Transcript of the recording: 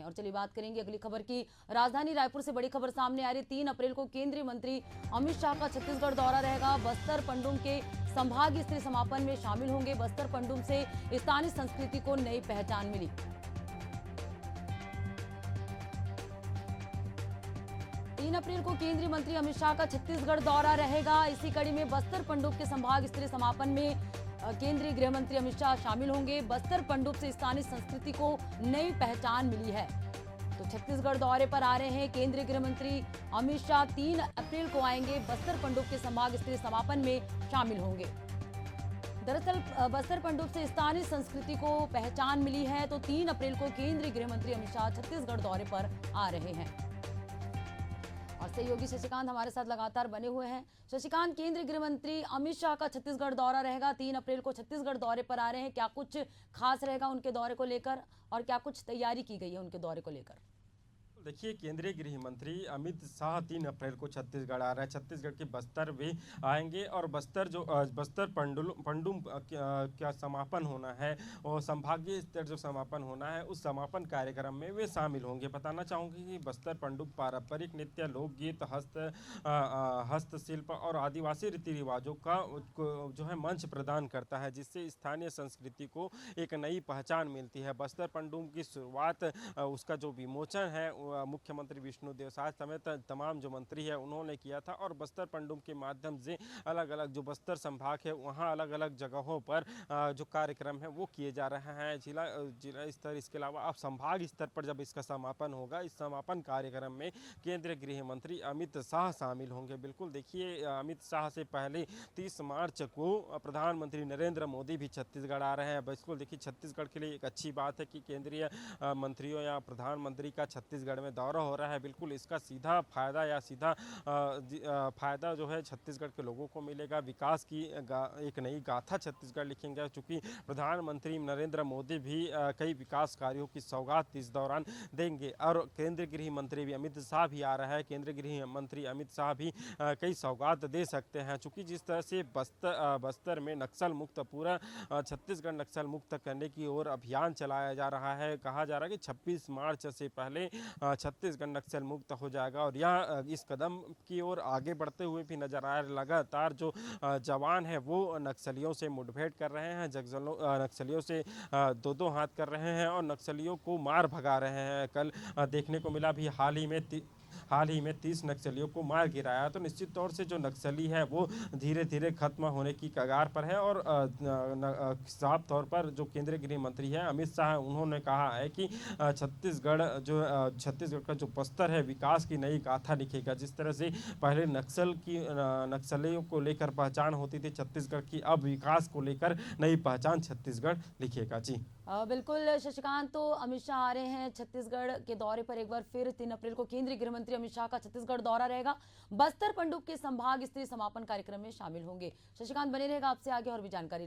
और चलिए बात करेंगे अगली खबर की। राजधानी रायपुर से बड़ी खबर सामने आ रही। 3 अप्रैल को केंद्रीय मंत्री अमित शाह का छत्तीसगढ़ दौरा रहेगा। बस्तर पंडुम के संभाग स्तरीय समापन में शामिल होंगे। बस्तर पंडुम से स्थानीय संस्कृति को नई पहचान मिली। 3 अप्रैल को केंद्रीय मंत्री अमित शाह का छत्तीसगढ़ दौरा रहेगा। इसी कड़ी में बस्तर पंडुप के संभाग स्तरीय समापन में केंद्रीय गृह मंत्री अमित शाह शामिल होंगे। बस्तर पंडुप से स्थानीय संस्कृति को नई पहचान मिली है। तो छत्तीसगढ़ दौरे पर आ रहे हैं केंद्रीय गृह मंत्री अमित शाह। 3 अप्रैल को आएंगे। बस्तर पंडुप के संभाग स्तरीय समापन में शामिल होंगे। दरअसल बस्तर पंडुप से स्थानीय संस्कृति को पहचान मिली है। तो 3 अप्रैल को केंद्रीय गृह मंत्री अमित शाह छत्तीसगढ़ दौरे पर आ रहे हैं और सहयोगी शशिकांत हमारे साथ लगातार बने हुए हैं। शशिकांत, केंद्रीय गृह मंत्री अमित शाह का छत्तीसगढ़ दौरा रहेगा। 3 अप्रैल को छत्तीसगढ़ दौरे पर आ रहे हैं। क्या कुछ खास रहेगा उनके दौरे को लेकर और क्या कुछ तैयारी की गई है उनके दौरे को लेकर? देखिए, केंद्रीय गृह मंत्री अमित शाह 3 अप्रैल को छत्तीसगढ़ आ रहे हैं। छत्तीसगढ़ के बस्तर भी आएंगे और बस्तर पंडुम का समापन होना है और संभागीय स्तर जो समापन होना है उस समापन कार्यक्रम में वे शामिल होंगे। बताना चाहूँगी कि बस्तर पंडुम पारंपरिक नृत्य, लोकगीत, हस्तशिल्प और आदिवासी रीति रिवाजों का जो है मंच प्रदान करता है, जिससे स्थानीय संस्कृति को एक नई पहचान मिलती है। बस्तर पंडुम की शुरुआत, उसका जो विमोचन है मुख्यमंत्री विष्णुदेव साय समेत तमाम जो मंत्री है उन्होंने किया था और बस्तर पंडुम के माध्यम से अलग अलग जो बस्तर संभाग है वहाँ अलग अलग जगहों पर जो कार्यक्रम है वो किए जा रहे हैं। जिला स्तर, इसके अलावा अब संभाग स्तर पर जब इसका समापन होगा, इस समापन कार्यक्रम में केंद्रीय गृह मंत्री अमित शाह शामिल होंगे। बिल्कुल देखिए, अमित शाह से पहले 30 मार्च को प्रधानमंत्री नरेंद्र मोदी भी छत्तीसगढ़ आ रहे हैं। बिल्कुल देखिए, छत्तीसगढ़ के लिए एक अच्छी बात है कि केंद्रीय मंत्रियों या प्रधानमंत्री का छत्तीसगढ़ में दौरा हो रहा है। बिल्कुल इसका सीधा फायदा या सीधा फायदा जो है छत्तीसगढ़ के लोगों को मिलेगा। विकास की एक नई गाथा छत्तीसगढ़ लिखेंगे, चूँकि प्रधानमंत्री नरेंद्र मोदी भी कई विकास कार्यों की सौगात इस दौरान देंगे और केंद्रीय गृह मंत्री भी अमित शाह भी आ रहा है। केंद्रीय गृह मंत्री अमित शाह भी कई सौगात दे सकते हैं, चूँकि जिस तरह से बस्तर में नक्सल मुक्त, पूरा छत्तीसगढ़ नक्सल मुक्त करने की ओर अभियान चलाया जा रहा है। कहा जा रहा है कि 26 मार्च से पहले छत्तीसगढ़ नक्सल मुक्त हो जाएगा और यह इस कदम की ओर आगे बढ़ते हुए भी नजर आ रहे। लगातार जो जवान है वो नक्सलियों से मुठभेड़ कर रहे हैं, नक्सलियों से दो हाथ कर रहे हैं और नक्सलियों को मार भगा रहे हैं। कल देखने को मिला भी हाल ही में 30 नक्सलियों को मार गिराया। तो निश्चित तौर से जो नक्सली है वो धीरे धीरे खत्म होने की कगार पर है और साफ तौर पर जो केंद्रीय गृह मंत्री है अमित शाह, उन्होंने कहा है कि छत्तीसगढ़ का जो बस्तर है विकास की नई गाथा लिखेगा। जिस तरह से पहले नक्सलियों को लेकर पहचान होती थी छत्तीसगढ़ की, अब विकास को लेकर नई पहचान छत्तीसगढ़ लिखेगा। जी बिल्कुल शशिकांत, तो अमित शाह आ रहे हैं छत्तीसगढ़ के दौरे पर एक बार फिर। 3 अप्रैल को केंद्रीय गृह मंत्री अमित शाह का छत्तीसगढ़ दौरा रहेगा। बस्तर पंडुप के संभाग स्तरीय समापन कार्यक्रम में शामिल होंगे। शशिकांत बने रहेगा, आपसे आगे और भी जानकारी